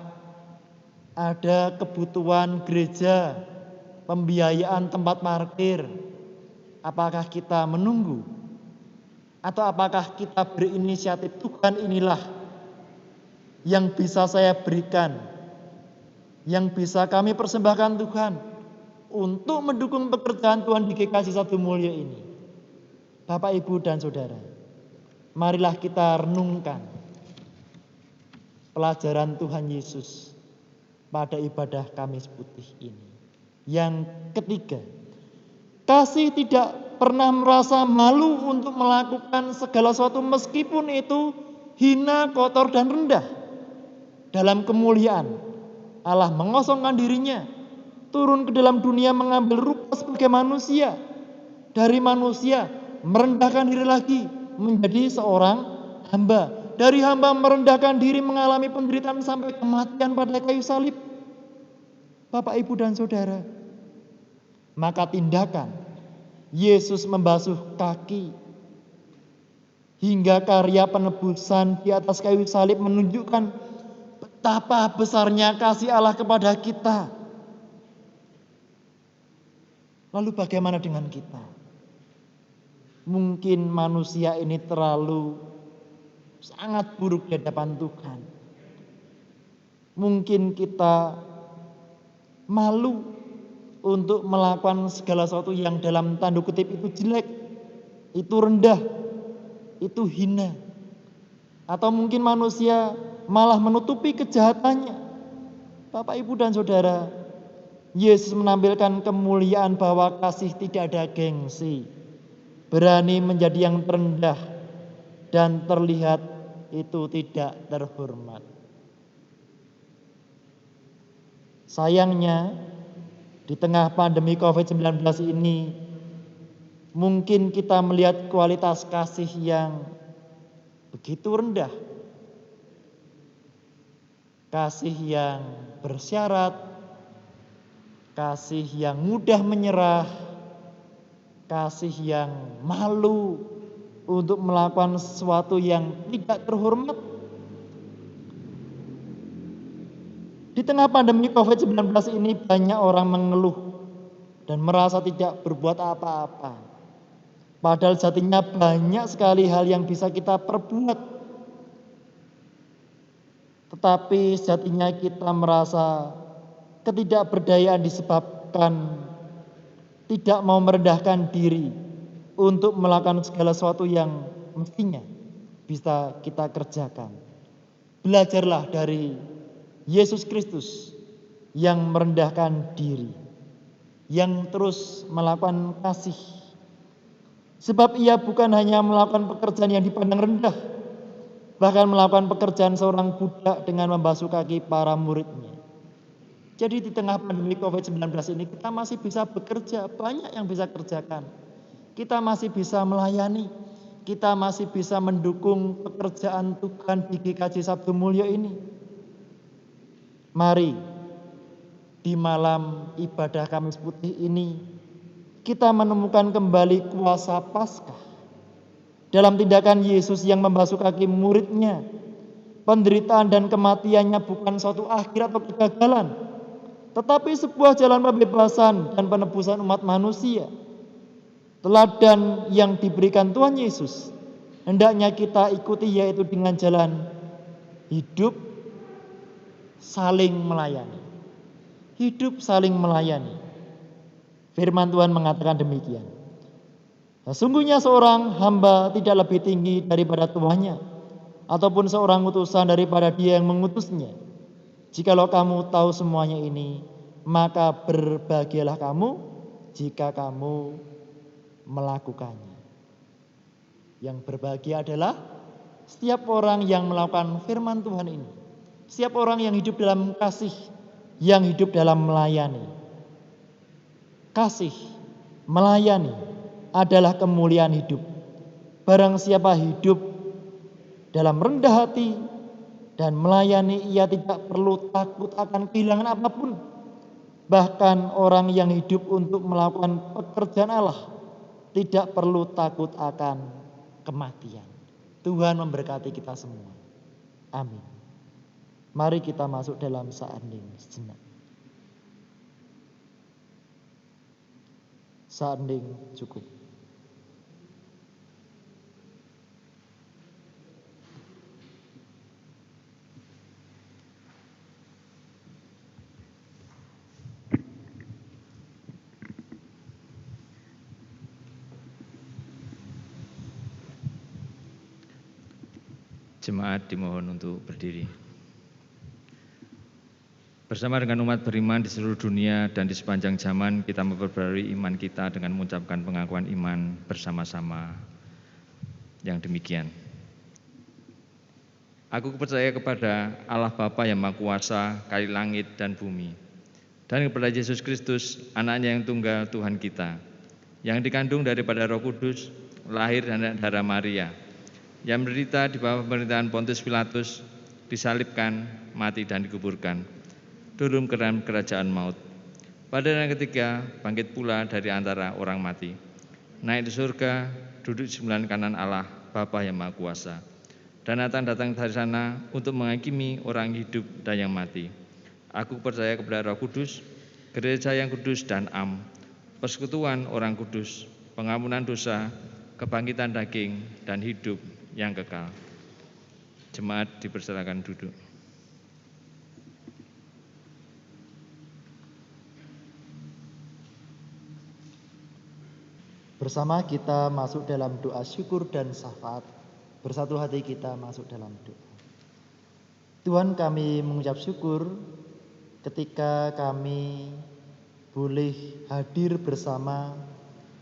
ada kebutuhan gereja, pembiayaan tempat parkir. Apakah kita menunggu? Atau apakah kita berinisiatif, Tuhan inilah yang bisa saya berikan, yang bisa kami persembahkan Tuhan untuk mendukung pekerjaan Tuhan di GKJ Sadumulyo ini. Bapak, Ibu dan Saudara, marilah kita renungkan pelajaran Tuhan Yesus pada ibadah Kamis Putih ini. Yang ketiga, kasih tidak pernah merasa malu untuk melakukan segala sesuatu meskipun itu hina, kotor, dan rendah. Dalam kemuliaan, Allah mengosongkan dirinya, turun ke dalam dunia mengambil rupa sebagai manusia. Dari manusia merendahkan diri lagi menjadi seorang hamba. Dari hamba merendahkan diri mengalami penderitaan sampai kematian pada kayu salib. Bapak, Ibu dan Saudara, maka tindakan Yesus membasuh kaki hingga karya penebusan di atas kayu salib menunjukkan betapa besarnya kasih Allah kepada kita. Lalu bagaimana dengan kita? Mungkin manusia ini terlalu sangat buruk di hadapan Tuhan. Mungkin kita malu untuk melakukan segala sesuatu yang dalam tanda kutip itu jelek, itu rendah, itu hina. Atau mungkin manusia malah menutupi kejahatannya. Bapak, Ibu dan Saudara, Yesus menampilkan kemuliaan bahwa kasih tidak ada gengsi, berani menjadi yang terendah dan terlihat itu tidak terhormat. Sayangnya di tengah pandemi COVID-19 ini mungkin kita melihat kualitas kasih yang begitu rendah. Kasih yang bersyarat, kasih yang mudah menyerah, kasih yang malu untuk melakukan sesuatu yang tidak terhormat. Di tengah pandemi COVID-19 ini banyak orang mengeluh dan merasa tidak berbuat apa-apa. Padahal sejatinya banyak sekali hal yang bisa kita perbuat. Tetapi sejatinya kita merasa ketidakberdayaan disebabkan tidak mau merendahkan diri untuk melakukan segala sesuatu yang mestinya bisa kita kerjakan. Belajarlah dari Yesus Kristus yang merendahkan diri, yang terus melakukan kasih. Sebab ia bukan hanya melakukan pekerjaan yang dipandang rendah, bahkan melakukan pekerjaan seorang budak dengan membasuh kaki para muridnya. Jadi di tengah pandemi COVID-19 ini kita masih bisa bekerja, banyak yang bisa kerjakan. Kita masih bisa melayani, kita masih bisa mendukung pekerjaan Tuhan di GKJ Sadumulyo ini. Mari di malam ibadah Kamis Putih ini kita menemukan kembali kuasa Paskah dalam tindakan Yesus yang membasuh kaki muridnya. Penderitaan dan kematiannya bukan suatu akhir atau kegagalan, tetapi sebuah jalan pembebasan dan penebusan umat manusia. Teladan yang diberikan Tuhan Yesus hendaknya kita ikuti, yaitu dengan jalan hidup saling melayani. Hidup saling melayani. Firman Tuhan mengatakan demikian. Sesungguhnya seorang hamba tidak lebih tinggi daripada tuannya, ataupun seorang utusan daripada dia yang mengutusnya. Jikalau kamu tahu semuanya ini, maka berbahagialah kamu jika kamu melakukannya. Yang berbahagia adalah setiap orang yang melakukan firman Tuhan ini, setiap orang yang hidup dalam kasih, yang hidup dalam melayani. Kasih, melayani adalah kemuliaan hidup. Barang siapa hidup dalam rendah hati dan melayani, ia tidak perlu takut akan kehilangan apapun. Bahkan orang yang hidup untuk melakukan pekerjaan Allah tidak perlu takut akan kematian. Tuhan memberkati kita semua. Amin. Mari kita masuk dalam saat hening sejenak. Saat hening cukup. Jemaat dimohon untuk berdiri. Bersama dengan umat beriman di seluruh dunia dan di sepanjang zaman, kita memperbarui iman kita dengan mengucapkan pengakuan iman bersama-sama yang demikian. Aku percaya kepada Allah Bapa yang Maha Kuasa, Kali langit dan bumi, dan kepada Yesus Kristus, Anaknya yang tunggal Tuhan kita, yang dikandung daripada Roh Kudus, lahir dari darah Maria, yang menderita di bawah pemerintahan Pontius Pilatus, disalibkan, mati dan dikuburkan, turun ke dalam kerajaan maut. Pada hari ketiga bangkit pula dari antara orang mati, naik di surga, duduk di sebelah kanan Allah Bapa yang Maha Kuasa, dan akan datang dari sana untuk menghakimi orang hidup dan yang mati. Aku percaya kepada Roh Kudus, gereja yang kudus dan am, persekutuan orang kudus, pengampunan dosa, kebangkitan daging dan hidup yang kekal. Jemaat dipersilakan duduk. Bersama kita masuk dalam doa syukur dan syafaat. Bersatu hati kita masuk dalam doa. Tuhan, kami mengucap syukur ketika kami boleh hadir bersama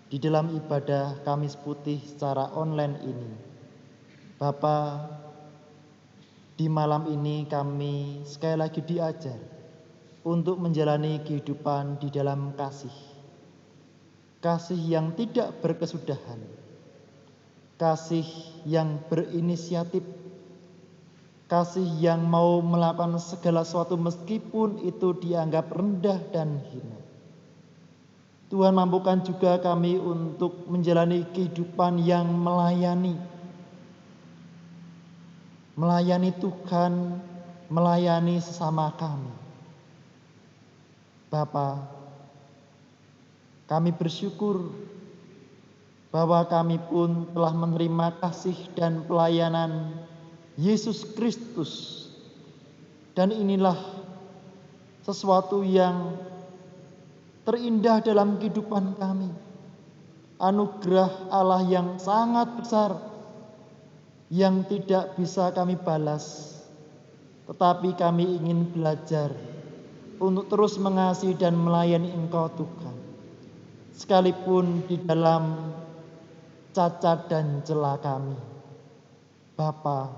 di dalam ibadah Kamis Putih secara online ini. Bapa, di malam ini kami sekali lagi diajar untuk menjalani kehidupan di dalam kasih. Kasih yang tidak berkesudahan. Kasih yang berinisiatif. Kasih yang mau melakukan segala sesuatu meskipun itu dianggap rendah dan hina. Tuhan, mampukan juga kami untuk menjalani kehidupan yang melayani. Melayani Tuhan, melayani sesama kami. Bapa, kami bersyukur bahwa kami pun telah menerima kasih dan pelayanan Yesus Kristus. Dan inilah sesuatu yang terindah dalam kehidupan kami. Anugerah Allah yang sangat besar, yang tidak bisa kami balas. Tetapi kami ingin belajar untuk terus mengasihi dan melayani Engkau Tuhan. Sekalipun di dalam cacat dan celah kami. Bapa,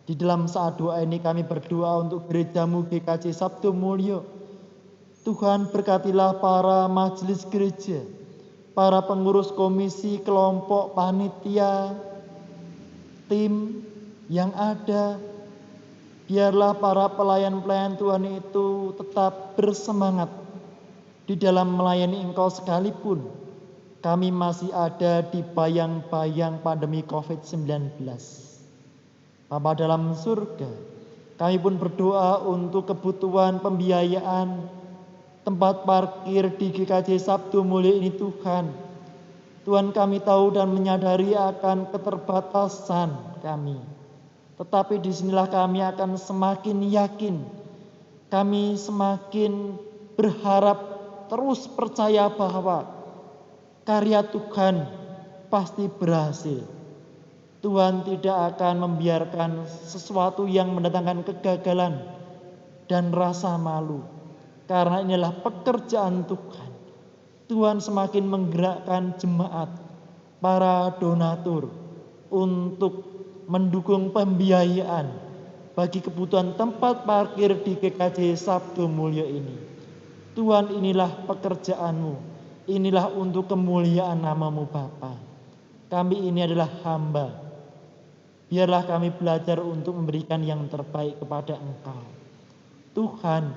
di dalam saat doa ini kami berdoa untuk gerejamu GKJ Sabdo Mulyo. Tuhan, berkatilah para majelis gereja, para pengurus komisi, kelompok, panitia, tim yang ada. Biarlah para pelayan-pelayan Tuhan itu tetap bersemangat di dalam melayani Engkau sekalipun kami masih ada di bayang-bayang pandemi COVID-19. Bapa dalam surga, kami pun berdoa untuk kebutuhan pembiayaan tempat parkir di GKJ Sabdo Mulyo ini Tuhan. Tuhan, kami tahu dan menyadari akan keterbatasan kami. Tetapi disinilah kami akan semakin yakin. Kami semakin berharap, terus percaya bahwa karya Tuhan pasti berhasil. Tuhan tidak akan membiarkan sesuatu yang mendatangkan kegagalan dan rasa malu. Karena inilah pekerjaan Tuhan. Tuhan semakin menggerakkan jemaat, para donatur untuk mendukung pembiayaan bagi kebutuhan tempat parkir di GKJ Sabdo Mulyo ini. Tuhan, inilah pekerjaanmu, inilah untuk kemuliaan namamu Bapa. Kami ini adalah hamba. Biarlah kami belajar untuk memberikan yang terbaik kepada Engkau. Tuhan,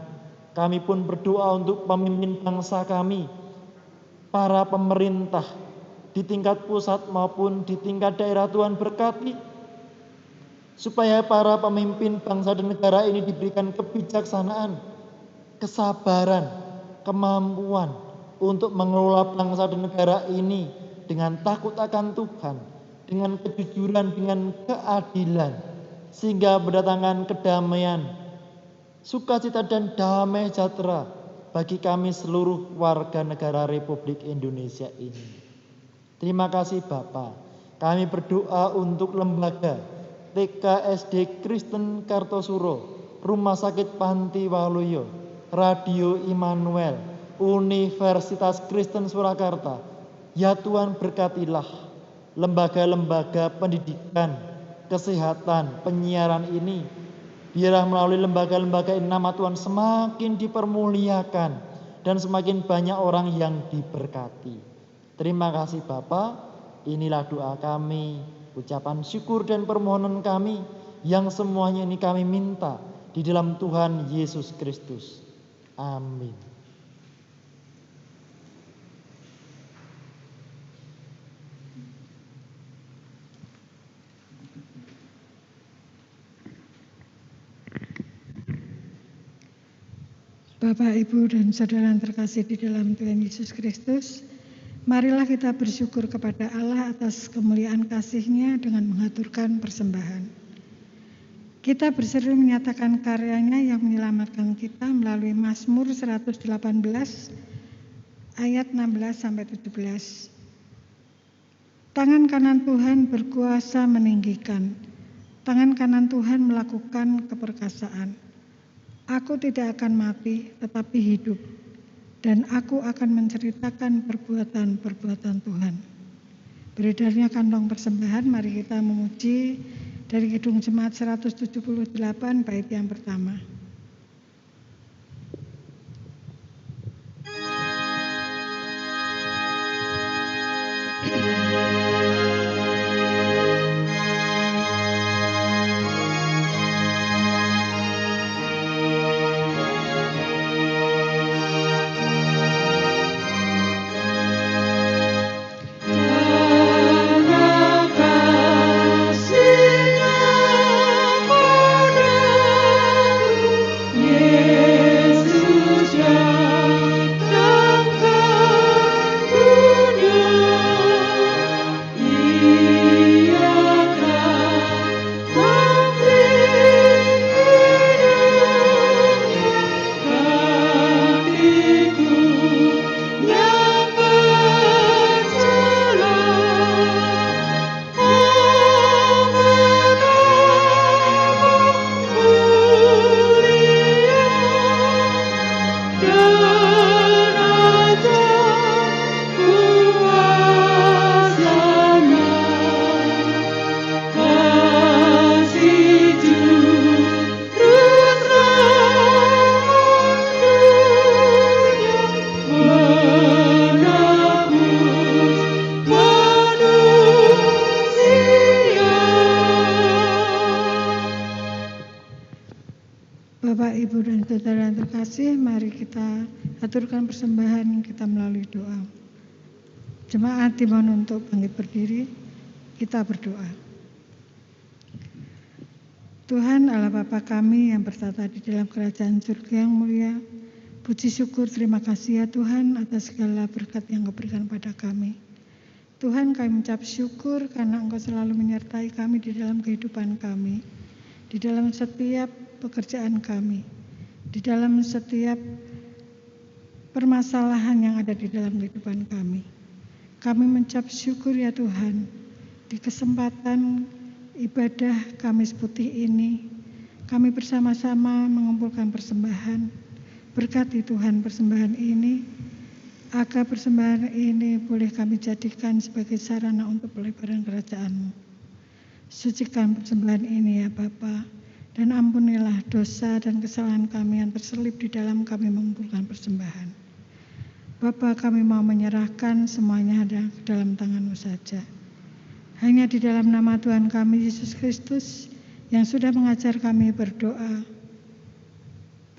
kami pun berdoa untuk pemimpin bangsa kami, para pemerintah di tingkat pusat maupun di tingkat daerah. Tuhan berkati supaya para pemimpin bangsa dan negara ini diberikan kebijaksanaan, kesabaran, kemampuan untuk mengelola bangsa dan negara ini dengan takut akan Tuhan, dengan kejujuran, dengan keadilan, sehingga berdatangan kedamaian, sukacita dan damai sejahtera bagi kami seluruh warga negara Republik Indonesia ini. Terima kasih Bapa. Kami berdoa untuk lembaga TK SD Kristen Kartosuro, Rumah Sakit Panti Waluyo, Radio Immanuel, Universitas Kristen Surakarta. Ya Tuhan, berkatilah lembaga-lembaga pendidikan, kesehatan, penyiaran ini. Biarlah melalui lembaga-lembaga ini nama Tuhan semakin dipermuliakan dan semakin banyak orang yang diberkati. Terima kasih Bapa. Inilah doa kami, ucapan syukur dan permohonan kami yang semuanya ini kami minta di dalam Tuhan Yesus Kristus. Amin. Bapak, Ibu, dan saudara yang terkasih di dalam Tuhan Yesus Kristus, marilah kita bersyukur kepada Allah atas kemuliaan kasih-Nya dengan mengaturkan persembahan. Kita berseru menyatakan karyanya yang menyelamatkan kita melalui Mazmur 118 ayat 16-17. Tangan kanan Tuhan berkuasa meninggikan, tangan kanan Tuhan melakukan keperkasaan. Aku tidak akan mati, tetapi hidup, dan aku akan menceritakan perbuatan-perbuatan Tuhan. Beredarnya kantong persembahan, mari kita memuji dari Kidung Jemaat 178 bait yang pertama. Bapak, Ibu, dan saudara yang terkasih, mari kita aturkan persembahan kita melalui doa. Jemaat dimohon untuk bangkit berdiri, kita berdoa. Tuhan Allah Bapa kami yang bertata di dalam kerajaan surga yang mulia, puji syukur terima kasih ya Tuhan atas segala berkat yang Kau berikan pada kami. Tuhan, kami mengucap syukur karena Engkau selalu menyertai kami di dalam kehidupan kami, di dalam setiap pekerjaan kami, di dalam setiap permasalahan yang ada di dalam kehidupan kami. Kami mengucap syukur ya Tuhan, di kesempatan ibadah Kamis Putih ini, kami bersama-sama mengumpulkan persembahan. Berkati Tuhan persembahan ini, agar persembahan ini boleh kami jadikan sebagai sarana untuk pelebaran kerajaan-Mu. Sucikan persembahan ini ya Bapa, dan ampunilah dosa dan kesalahan kami yang terselip di dalam kami mengumpulkan persembahan. Bapa, kami mau menyerahkan semuanya ke dalam tangan-Mu saja. Hanya di dalam nama Tuhan kami Yesus Kristus yang sudah mengajar kami berdoa.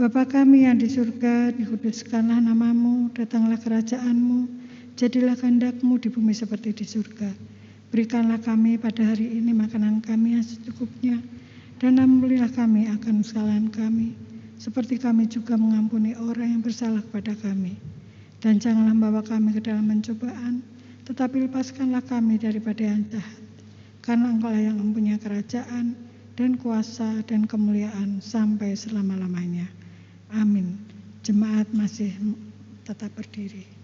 Bapa kami yang di surga, dikuduskanlah nama-Mu, datanglah kerajaan-Mu, jadilah kehendak-Mu di bumi seperti di surga. Berikanlah kami pada hari ini makanan kami yang secukupnya, dan ampunilah kami akan kesalahan kami, seperti kami juga mengampuni orang yang bersalah kepada kami. Dan janganlah membawa kami ke dalam pencobaan, tetapi lepaskanlah kami daripada yang jahat. Karena Engkau-lah yang mempunyai kerajaan dan kuasa dan kemuliaan sampai selama-lamanya. Amin. Jemaat masih tetap berdiri.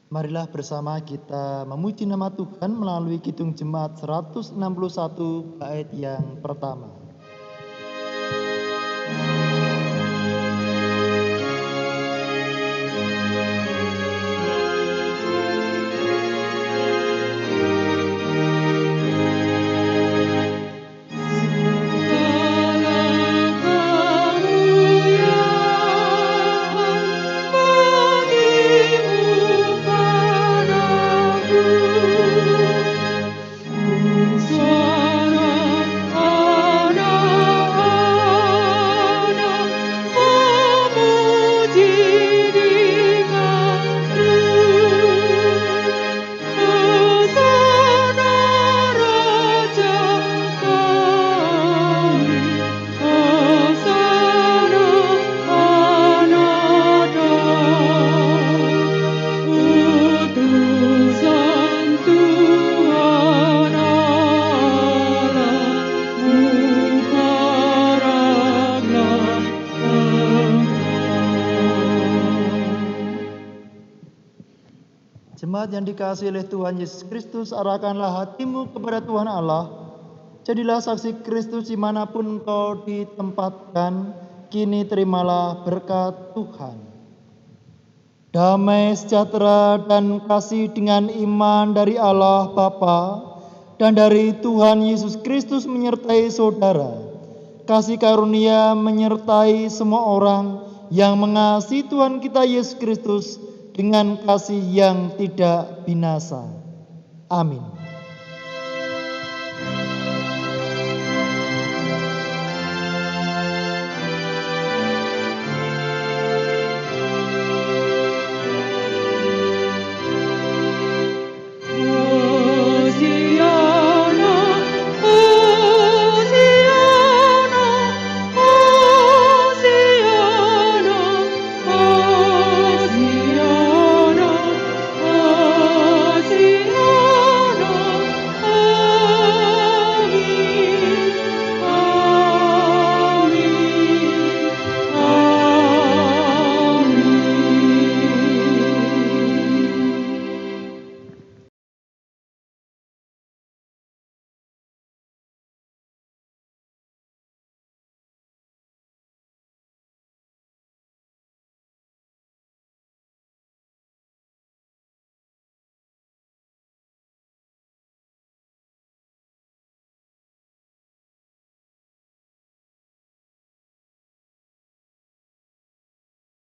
Marilah bersama kita memuji nama Tuhan melalui Kidung Jemaat 161 bait yang pertama. Jemaat yang dikasihi oleh Tuhan Yesus Kristus, arahkanlah hatimu kepada Tuhan Allah. Jadilah saksi Kristus dimanapun engkau ditempatkan. Kini terimalah berkat Tuhan. Damai sejahtera dan kasih dengan iman dari Allah Bapa dan dari Tuhan Yesus Kristus menyertai saudara. Kasih karunia menyertai semua orang yang mengasihi Tuhan kita Yesus Kristus dengan kasih yang tidak binasa. Amin.